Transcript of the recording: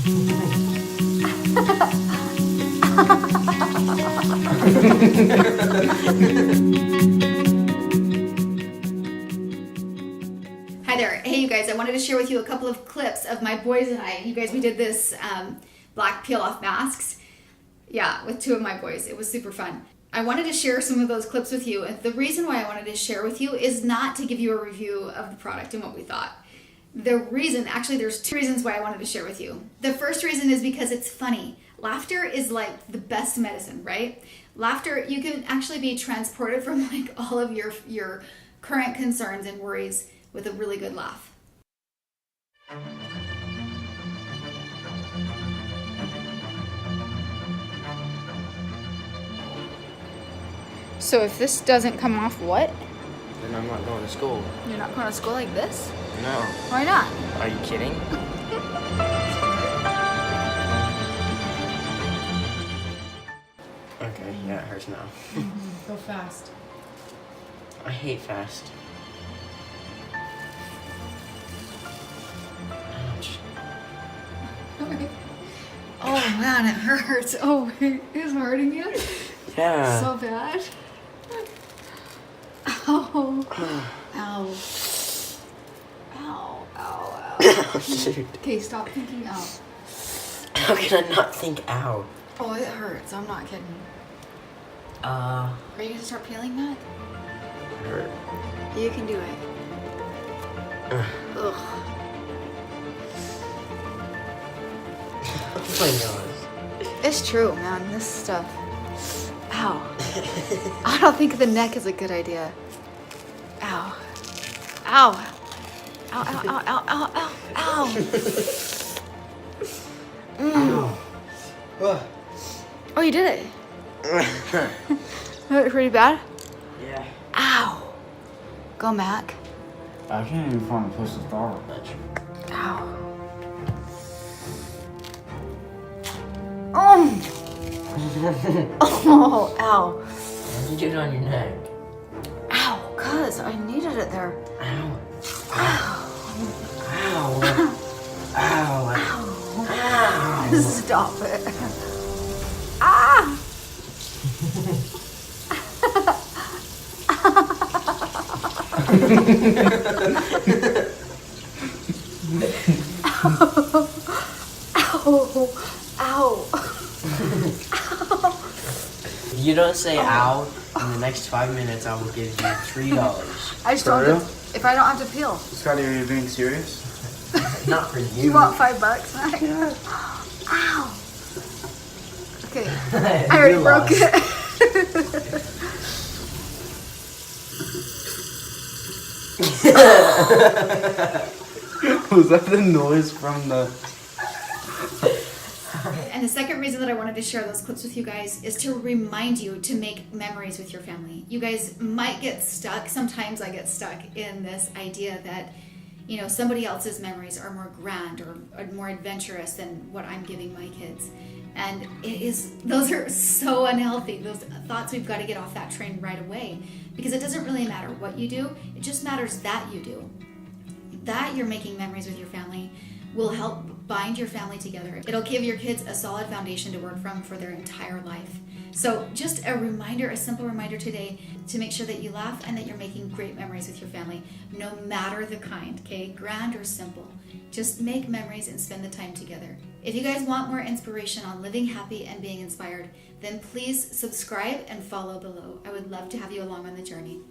Hi there. Hey you guys, I wanted to share with you a couple of clips of my boys and I. You guys, we did this black peel off masks. Yeah, with two of my boys. It was super fun. I wanted to share some of those clips with you. And the reason why I wanted to share with you is not to give you a review of the product and what we thought. The reason, actually there's two reasons why I wanted to share with you. The first reason is because it's funny. Laughter is like the best medicine, right? Laughter, you can actually be transported from like all of your current concerns and worries with a really good laugh. So if this doesn't come off, what? Then I'm not going to school. You're not going to school like this? No. Why not? Are you kidding? Okay, yeah, it hurts now. Go fast. I hate fast. Ouch. Oh man, it hurts. Oh, it is hurting you? Yeah. So bad. Ow. Ow. Ow. Ow. Ow. Shoot. Okay, stop thinking ow. How can I not think ow? Oh, it hurts. I'm not kidding. Are Are you gonna start peeling that? hurt. You can do it. Ugh. Oh my god. It's true, man. This stuff. Ow. I don't think the neck is a good idea. Ow. Ow. Ow, ow, ow, ow, ow, ow, ow. Ow. Ugh. Oh, you did it. Hurt pretty bad? Yeah. Ow. Go, Mac. I can't even find a place to start. Ow. Oh. Oh, ow. Why did you do it on your neck? Ow, cuz I needed it there. Ow. Ow. Ow. Ow. Ow. Stop it. Ah! Ow. Ow. If you don't say ow in the next 5 minutes, I will give you $3. I just For don't real? have to, if I don't have to peel. Scotty, are you being serious? Not for you. You want $5, Mac? Ow. Okay. I already broke it. Was that the noise from the... And the second reason that I wanted to share those clips with you guys is to remind you to make memories with your family. You guys might get stuck. Sometimes I get stuck in this idea that, you know, somebody else's memories are more grand or more adventurous than what I'm giving my kids. And those are so unhealthy. Those thoughts, we've got to get off that train right away, because it doesn't really matter what you do. It just matters that you do. That you're making memories with your family will help bind your family together. It'll give your kids a solid foundation to work from for their entire life. So just a reminder, a simple reminder today to make sure that you laugh and that you're making great memories with your family, no matter the kind, okay? Grand or simple. Just make memories and spend the time together. If you guys want more inspiration on living happy and being inspired, then please subscribe and follow below. I would love to have you along on the journey.